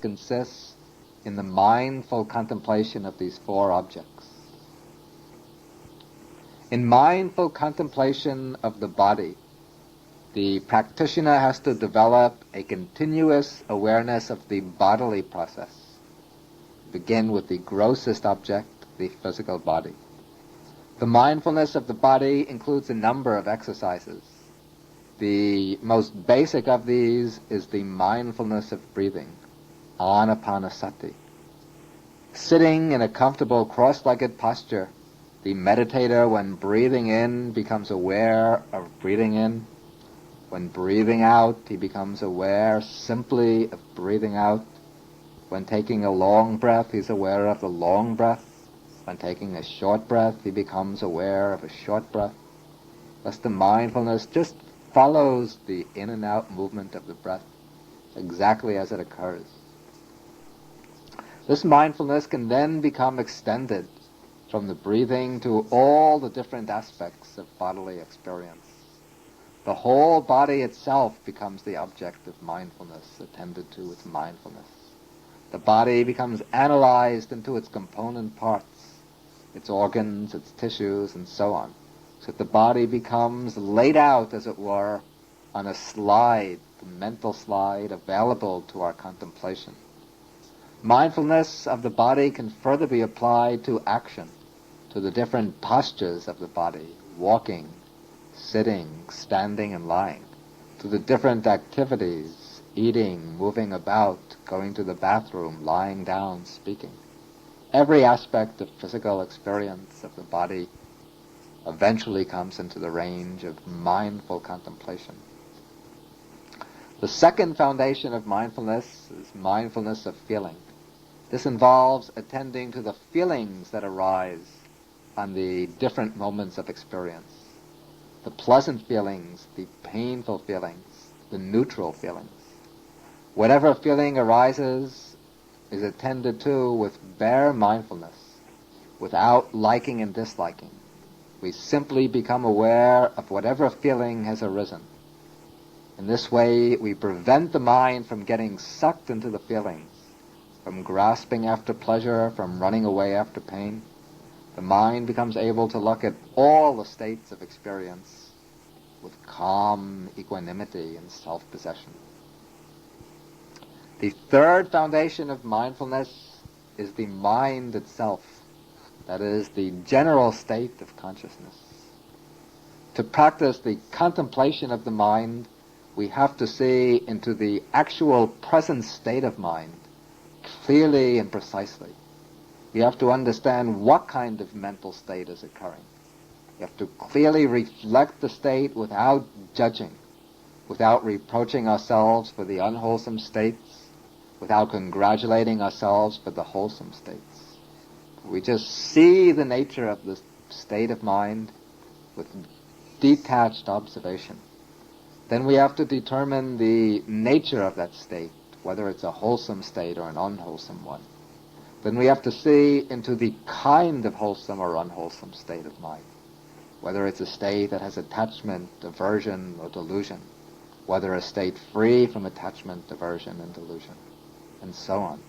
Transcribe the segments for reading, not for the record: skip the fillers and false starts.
consists in the mindful contemplation of these four objects. In mindful contemplation of the body, the practitioner has to develop a continuous awareness of the bodily process. Begin with the grossest object, the physical body. The mindfulness of the body includes a number of exercises. The most basic of these is the mindfulness of breathing, anapanasati. Sitting in a comfortable cross-legged posture, the meditator, when breathing in, becomes aware of breathing in. When breathing out, he becomes aware simply of breathing out. When taking a long breath, he's aware of the long breath. When taking a short breath, he becomes aware of a short breath. Thus the mindfulness just follows the in and out movement of the breath exactly as it occurs. This mindfulness can then become extended from the breathing to all the different aspects of bodily experience. The whole body itself becomes the object of mindfulness, attended to with mindfulness. The body becomes analyzed into its component parts, its organs, its tissues, and so on. So that the body becomes laid out, as it were, on a slide, the mental slide available to our contemplation. Mindfulness of the body can further be applied to action, to the different postures of the body, walking, sitting, standing, and lying, to the different activities, eating, moving about, going to the bathroom, lying down, speaking. Every aspect of physical experience of the body eventually comes into the range of mindful contemplation. The second foundation of mindfulness is mindfulness of feeling. This involves attending to the feelings that arise on the different moments of experience. The pleasant feelings, the painful feelings, the neutral feelings. Whatever feeling arises is attended to with bare mindfulness, without liking and disliking. We simply become aware of whatever feeling has arisen. In this way, we prevent the mind from getting sucked into the feelings, from grasping after pleasure, from running away after pain. The mind becomes able to look at all the states of experience with calm equanimity and self-possession. The third foundation of mindfulness is the mind itself. That is, the general state of consciousness. To practice the contemplation of the mind, we have to see into the actual present state of mind clearly and precisely. We have to understand what kind of mental state is occurring. We have to clearly reflect the state without judging, without reproaching ourselves for the unwholesome states, without congratulating ourselves for the wholesome states. We just see the nature of the state of mind with detached observation. Then we have to determine the nature of that state, whether it's a wholesome state or an unwholesome one. Then we have to see into the kind of wholesome or unwholesome state of mind, whether it's a state that has attachment, aversion, or delusion, whether a state free from attachment, aversion, and delusion, and so on.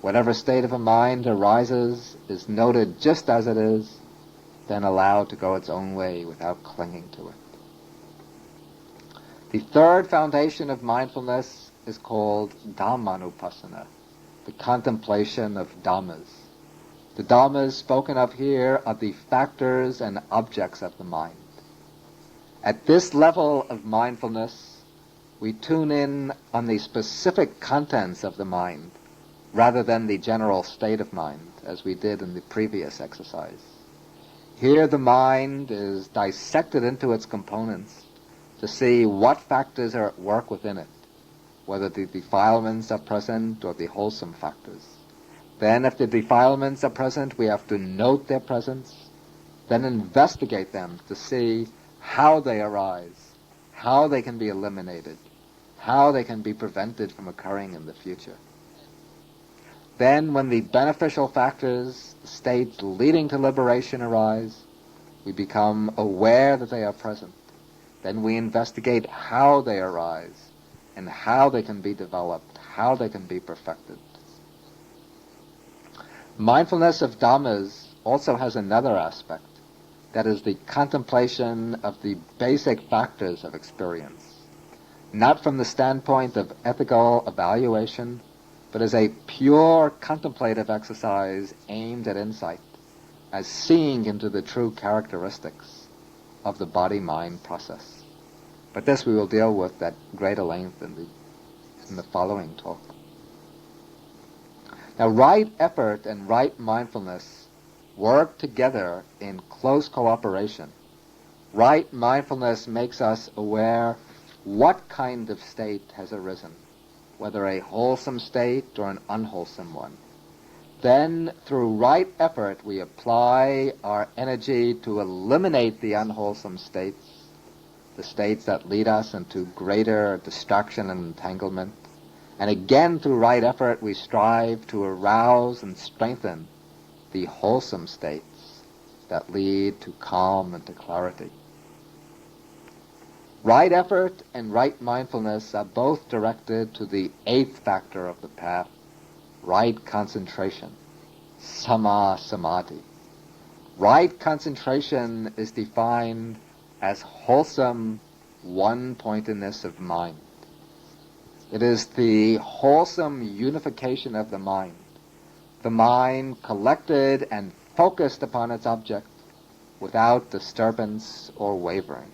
Whatever state of a mind arises is noted just as it is, then allowed to go its own way without clinging to it. The third foundation of mindfulness is called Dhammanupassana, the contemplation of Dhammas. The Dhammas spoken of here are the factors and objects of the mind. At this level of mindfulness, we tune in on the specific contents of the mind, rather than the general state of mind, as we did in the previous exercise. Here the mind is dissected into its components to see what factors are at work within it, whether the defilements are present or the wholesome factors. Then if the defilements are present, we have to note their presence, then investigate them to see how they arise, how they can be eliminated, how they can be prevented from occurring in the future. Then when the beneficial factors, the states leading to liberation arise, we become aware that they are present. Then we investigate how they arise and how they can be developed, how they can be perfected. Mindfulness of Dhammas also has another aspect, that is the contemplation of the basic factors of experience, not from the standpoint of ethical evaluation, but as a pure contemplative exercise aimed at insight, as seeing into the true characteristics of the body-mind process. But this we will deal with at greater length in the following talk. Now, right effort and right mindfulness work together in close cooperation. Right mindfulness makes us aware what kind of state has arisen, whether a wholesome state or an unwholesome one. Then, through right effort, we apply our energy to eliminate the unwholesome states, the states that lead us into greater distraction and entanglement. And again, through right effort, we strive to arouse and strengthen the wholesome states that lead to calm and to clarity. Right effort and right mindfulness are both directed to the eighth factor of the path, right concentration, samma samadhi. Right concentration is defined as wholesome one-pointedness of mind. It is the wholesome unification of the mind collected and focused upon its object without disturbance or wavering.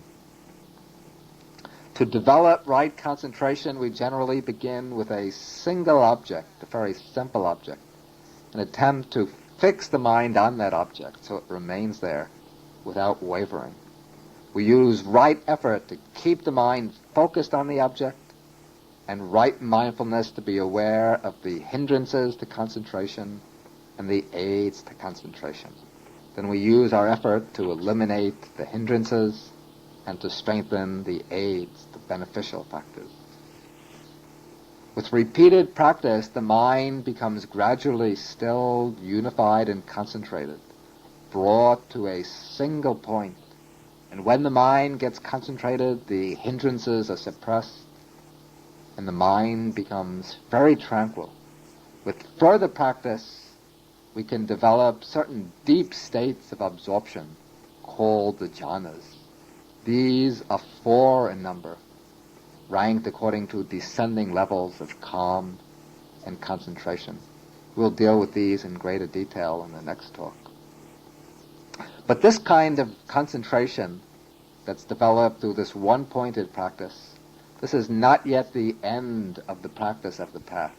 To develop right concentration, we generally begin with a single object, a very simple object, and attempt to fix the mind on that object so it remains there without wavering. We use right effort to keep the mind focused on the object, and right mindfulness to be aware of the hindrances to concentration and the aids to concentration. Then we use our effort to eliminate the hindrances and to strengthen the aids, the beneficial factors. With repeated practice, the mind becomes gradually stilled, unified, and concentrated, brought to a single point. And when the mind gets concentrated, the hindrances are suppressed, and the mind becomes very tranquil. With further practice, we can develop certain deep states of absorption called the jhanas. These are 4 in number, ranked according to descending levels of calm and concentration. We'll deal with these in greater detail in the next talk. But this kind of concentration that's developed through this one-pointed practice, this is not yet the end of the practice of the path.